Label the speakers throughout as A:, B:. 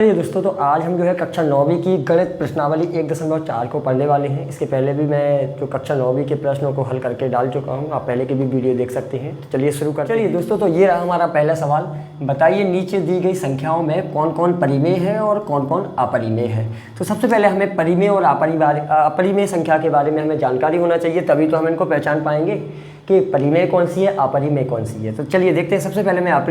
A: चलिए दोस्तों, तो आज हम जो है कक्षा 9वीं की गणित प्रश्नावली 1.4 को पढ़ने वाले हैं। इसके पहले भी मैं जो कक्षा 9वीं के प्रश्नों को हल करके डाल चुका हूं, आप पहले की भी वीडियो देख सकते हैं। तो चलिए शुरू करते हैं। चलिए दोस्तों, तो ये रहा हमारा पहला सवाल। बताइए नीचे दी गई संख्याओं में कौन कौन परिमेय है और कौन कौन अपरिमेय है। तो सबसे पहले हमें परिमेय और अपरिमेय संख्या के बारे में हमें जानकारी होना चाहिए, तभी तो हम इनको पहचान पाएंगे कि परिमेय कौन सी है, अपरिमेय कौन सी है। तो चलिए देखते हैं। सबसे पहले मैं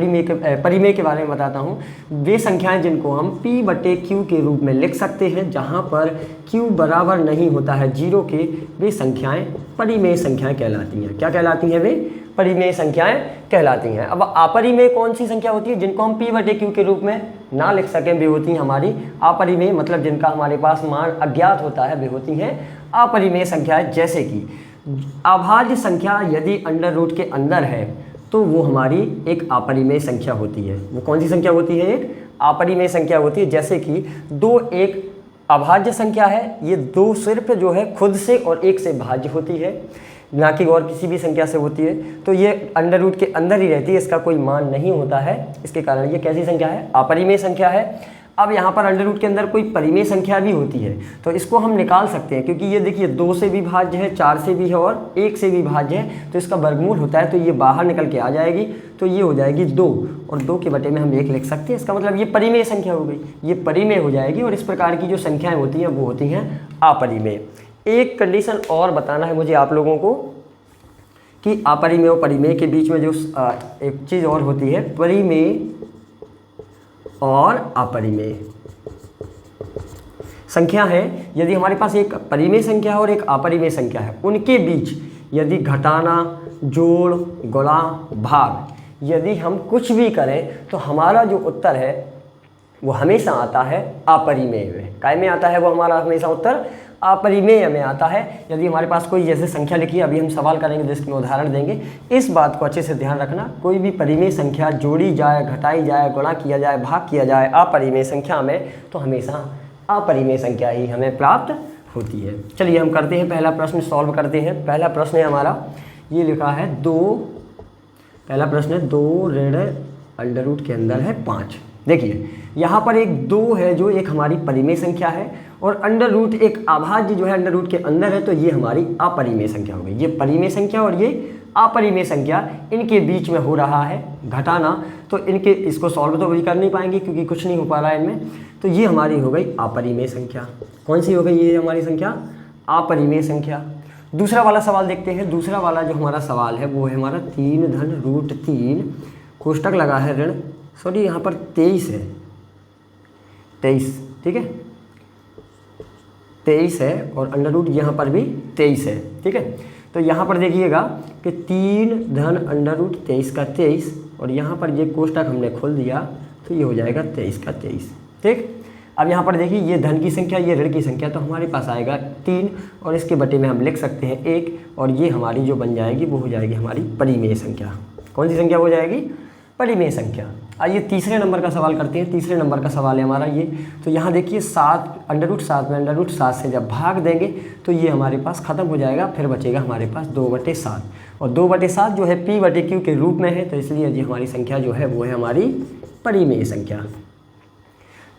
A: परिमेय के बारे में बताता हूँ। वे संख्याएं जिनको हम P/Q के रूप में लिख सकते हैं, जहाँ पर Q बराबर नहीं होता है 0 के, वे संख्याएं परिमेय संख्याएं कहलाती हैं। क्या कहलाती हैं? वे परिमेय संख्याएं कहलाती हैं। अब अपरिमेय कौन सी संख्या होती है? जिनको हम P/Q के रूप में ना लिख सकें, वे होती हैं हमारी अपरिमेय, मतलब जिनका हमारे पास मान अज्ञात होता है, वे होती हैं अपरिमेय संख्याएं। जैसे कि अभाज्य संख्या यदि अंडर रूट के अंदर है तो वो हमारी एक अपरिमेय संख्या होती है। वो कौन सी संख्या होती है? एक अपरिमेय संख्या होती है। जैसे कि 2 एक अभाज्य संख्या है, ये 2 सिर्फ जो है खुद से और 1 से भाज्य होती है, ना कि और किसी भी संख्या से होती है। तो ये अंडर रूट के अंदर ही रहती है, इसका कोई मान नहीं होता है। इसके कारण ये कैसी संख्या है? अपरिमेय संख्या है। अब यहाँ पर अंडर रूट के अंदर कोई परिमेय संख्या भी होती है, तो इसको हम निकाल सकते हैं, क्योंकि ये देखिए 2 से भी भाज्य है, 4 से भी है और 1 से भी भाज्य है, तो इसका वर्गमूल होता है, तो ये बाहर निकल के आ जाएगी। तो ये हो जाएगी 2 और 2 के बटे में हम 1 लिख सकते हैं। इसका मतलब ये परिमेय संख्या हो गई, ये परिमेय हो जाएगी। और इस प्रकार की जो संख्याएँ होती हैं वो होती हैं अपरिमेय। एक कंडीशन और बताना है मुझे आप लोगों को कि अपरिमेय और परिमेय के बीच में जो एक चीज़ और होती है, परिमेय और अपरिमेय संख्या है। यदि हमारे पास एक परिमेय संख्या है और एक अपरिमेय संख्या है, उनके बीच यदि घटाना, जोड़, गुणा, भाग यदि हम कुछ भी करें तो हमारा जो उत्तर है वो हमेशा आता है अपरिमेय में। काय में आता है वो हमारा हमेशा उत्तर? अपरिमेय में आता है। यदि हमारे पास कोई जैसे संख्या लिखी है, अभी हम सवाल करेंगे जिसमें उदाहरण देंगे, इस बात को अच्छे से ध्यान रखना। कोई भी परिमेय संख्या जोड़ी जाए, घटाई जाए, गुणा किया जाए, भाग किया जाए अपरिमेय संख्या में, तो हमेशा अपरिमेय संख्या ही हमें प्राप्त होती है। चलिए हम करते हैं, पहला प्रश्न सॉल्व करते हैं। पहला प्रश्न है हमारा, ये लिखा है 2, पहला प्रश्न है 2 ऋण अंडर रूट के अंदर है 5। देखिए यहाँ पर एक 2 है जो एक हमारी परिमेय संख्या है, और अंडर रूट एक अभाज्य जो है अंडर रूट के अंदर है, तो ये हमारी अपरिमेय संख्या हो गई। ये परिमेय संख्या और ये अपरिमेय संख्या, इनके बीच में हो रहा है घटाना, तो इनके इसको सॉल्व तो भी कर नहीं पाएंगे क्योंकि कुछ नहीं हो पा रहा है इनमें। तो ये हमारी हो गई अपरिमेय संख्या। कौन सी हो गई ये हमारी संख्या? अपरिमेय संख्या। दूसरा वाला सवाल देखते हैं। दूसरा वाला जो हमारा सवाल है वो है हमारा 3 धन रूट 3 कोष्टक लगा है ऋण, सॉरी यहाँ पर 23 है, 23, ठीक है, 23 है, और अंडर रूट यहाँ पर भी 23 है, ठीक है। तो यहाँ पर देखिएगा कि 3 धन अंडर रूट 23 का 23, और यहाँ पर ये कोष्टक हमने खोल दिया, तो ये हो जाएगा 23 का 23, ठीक। अब यहाँ पर देखिए ये धन की संख्या, ये ऋण की संख्या, तो हमारे पास आएगा 3, और इसके बटे में हम लिख सकते हैं 1, और ये हमारी जो बन जाएगी वो हो जाएगी हमारी परिमेय संख्या। कौन सी संख्या हो जाएगी? परिमेय संख्या। आइए तीसरे नंबर का सवाल करते हैं। तीसरे नंबर का सवाल है हमारा ये। तो यहाँ देखिए 7 अंडर रूट 7 में अंडर रूट 7 से जब भाग देंगे तो ये हमारे पास ख़त्म हो जाएगा, फिर बचेगा हमारे पास 2/7, और 2/7 जो है P/Q के रूप में है, तो इसलिए ये हमारी संख्या जो है वो है हमारी परिमेय संख्या।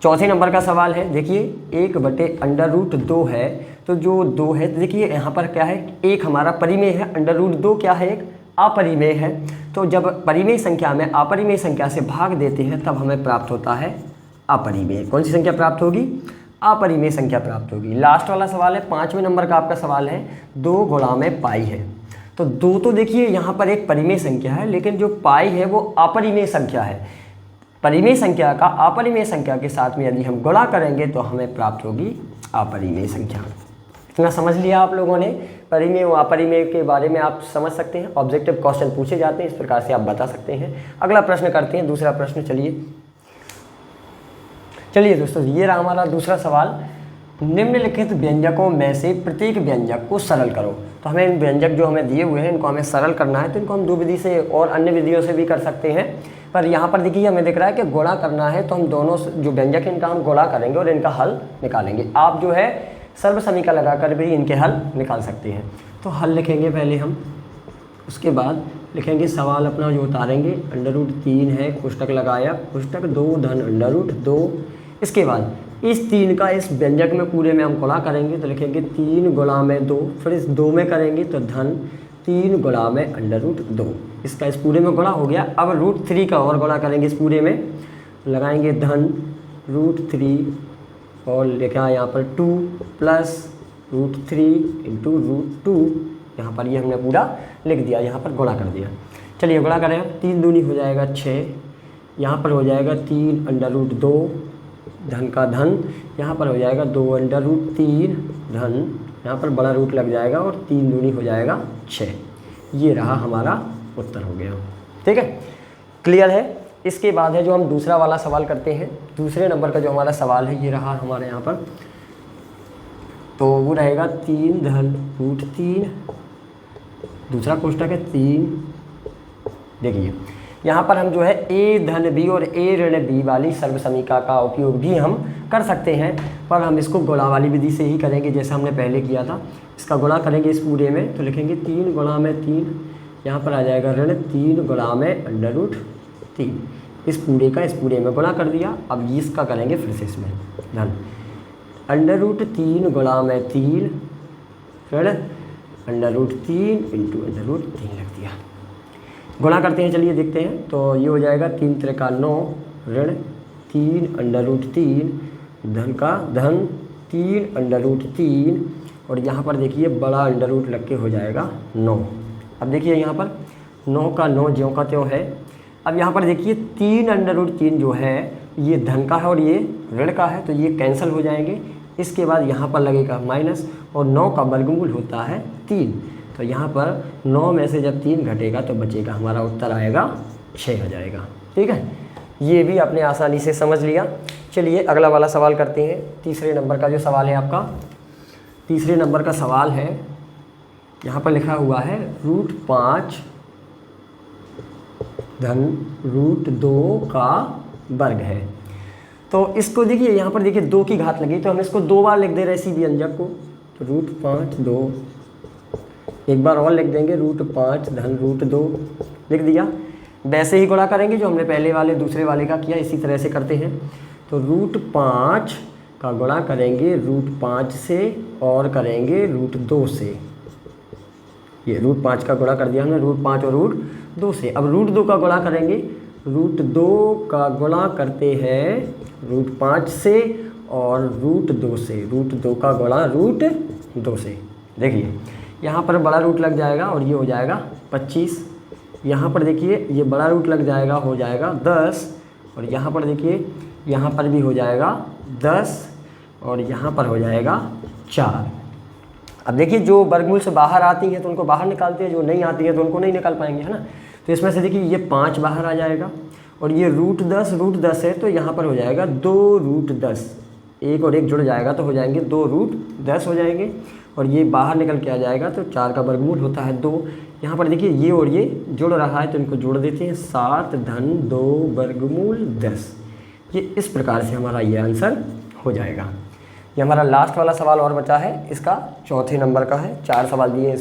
A: चौथे नंबर का सवाल है, देखिए 1/√2 है, तो जो 2 है, देखिए यहाँ पर क्या है, 1 हमारा परिमेय है, अंडर रूट 2 क्या है? एक अपरिमेय है। तो जब परिमेय संख्या में अपरिमेय संख्या से भाग देते हैं तब हमें प्राप्त होता है अपरिमेय। कौन सी संख्या प्राप्त होगी? अपरिमेय संख्या प्राप्त होगी। लास्ट वाला सवाल है, 5वें नंबर का आपका सवाल है, 2 गुणा में पाई है। तो 2 तो देखिए यहाँ पर एक परिमेय संख्या है, लेकिन जो पाई है वो अपरिमेय संख्या है। परिमेय संख्या का अपरिमेय संख्या के साथ में यदि हम गुणा करेंगे तो हमें प्राप्त होगी अपरिमेय संख्या। इतना समझ लिया आप लोगों ने? परिमेय और अपरिमेय के बारे में आप समझ सकते हैं। ऑब्जेक्टिव क्वेश्चन पूछे जाते हैं, इस प्रकार से आप बता सकते हैं। अगला प्रश्न करते हैं, दूसरा प्रश्न। चलिए दोस्तों, ये रहा हमारा दूसरा सवाल। निम्नलिखित व्यंजकों में से प्रत्येक व्यंजक को सरल करो। तो हमें इन व्यंजक जो हमें दिए हुए हैं इनको हमें सरल करना है, तो इनको हम 2 विधि से और अन्य विधियों से भी कर सकते हैं। पर यहाँ पर देखिए हमें दिख रहा है कि गुणा करना है, तो हम दोनों जो व्यंजक हैं इनका हम गुणा करेंगे और इनका हल निकालेंगे। आप जो है सर्व समीकरण लगाकर भी इनके हल निकाल सकते हैं। तो हल लिखेंगे पहले हम, उसके बाद लिखेंगे सवाल अपना जो उतारेंगे। अंडर रूट 3 है, कोष्टक लगाया, कोष्टक 2 धन अंडर रूट 2 इसके बाद इस 3 का इस व्यंजक में पूरे में हम गुणा करेंगे तो लिखेंगे 3 गुणा में 2, फिर इस 2 में करेंगे तो धन 3 गुणा में √2। इसका इस पूरे में गुणा हो गया। अब √3 का और गुणा करेंगे इस पूरे में, लगाएंगे धन √3 और लिखा है यहाँ पर 2 प्लस √3 इंटू √2। यहाँ पर ये हमने पूरा लिख दिया, यहाँ पर गुणा कर दिया। चलिए गुणा करें, 3 दूनी हो जाएगा 6, यहाँ पर हो जाएगा 3 √2 धन का धन, यहाँ पर हो जाएगा 2 √3 धन, यहाँ पर बड़ा रूट लग जाएगा और 3 दूनी हो जाएगा 6। ये रहा हमारा उत्तर हो गया। ठीक है, क्लियर है। इसके बाद है जो हम दूसरा वाला सवाल करते हैं। दूसरे नंबर का जो हमारा सवाल है ये रहा हमारे यहाँ पर, तो वो रहेगा 3 धन √3, दूसरा कोष्टक है 3। देखिए यहाँ पर हम जो है a धन b और a ऋण b वाली सर्वसमीका का उपयोग भी हम कर सकते हैं, पर हम इसको गुणा वाली विधि से ही करेंगे जैसा हमने पहले किया था। इसका गुणा करेंगे इस पूरे में तो लिखेंगे 3 गुणा में 3, यहाँ पर आ जाएगा ऋण 3 गुणा में √3। इस पूरे का इस पूरे में गुणा कर दिया। अब इसका करेंगे फिर से इसमें धन √3 गुणा में 3 ऋण √3 इंटू √3 लग दिया। गुणा करते हैं, चलिए देखते हैं। तो ये हो जाएगा 3 त्रिका 9 ऋण 3 √3 धन का धन 3 √3 और यहाँ पर देखिए बड़ा √ लग के हो जाएगा 9। अब देखिए यहाँ पर 9 का 9 ज्यों का त्यों है। अब यहाँ पर देखिए 3 √3 जो है ये धन का है और ये ऋण का है, तो ये कैंसिल हो जाएंगे। इसके बाद यहाँ पर लगेगा माइनस और 9 का वर्गमूल होता है 3, तो यहाँ पर 9 में से जब 3 घटेगा तो बचेगा, हमारा उत्तर आएगा 6 आ जाएगा। ठीक है, ये भी आपने आसानी से समझ लिया। चलिए अगला वाला सवाल करते हैं। तीसरे नंबर का जो सवाल है आपका, तीसरे नंबर का सवाल है, यहाँ पर लिखा हुआ है √5 धन √2 का वर्ग है। तो इसको देखिए यहाँ पर देखिए 2 की घात लगी, तो हम इसको 2 बार लिख दे रहे इसी व्यंजक को, तो √5 2, एक बार और लिख देंगे √5 धन √2 लिख दिया। वैसे ही गुणा करेंगे जो हमने पहले वाले दूसरे वाले का किया, इसी तरह से करते हैं। तो √5 का गुणा करेंगे √5 से और करेंगे √2 से। ये √5 का गुणा कर दिया हमने √5 और √2 से। अब √2 का गुणा करेंगे, √2 का गुणा करते हैं √5 से और √2 से, √2 का गुणा √2 से। देखिए यहाँ पर बड़ा रूट लग जाएगा और ये हो जाएगा 25। यहाँ पर देखिए ये बड़ा रूट लग जाएगा, हो जाएगा 10 और यहाँ पर देखिए यहाँ पर भी हो जाएगा 10 और यहाँ पर हो जाएगा 4। अब देखिए जो वर्गमूल से बाहर आती हैं तो उनको बाहर निकालते हैं, जो नहीं आती है तो उनको नहीं निकाल पाएंगे, है ना। तो इसमें से देखिए ये 5 बाहर आ जाएगा और ये √10 है, तो यहाँ पर हो जाएगा 2√10, एक और एक जुड़ जाएगा तो हो जाएंगे 2√10 हो जाएंगे और ये बाहर निकल के आ जाएगा तो 4 का वर्गमूल होता है 2। यहाँ पर देखिए ये और ये जुड़ रहा है तो इनको जोड़ देते हैं, 7 धन 2 वर्गमूल 10। ये इस प्रकार से हमारा ये आंसर हो जाएगा। ये हमारा लास्ट वाला सवाल और बचा है, इसका चौथे नंबर का है। 4 सवाल दिए हैं।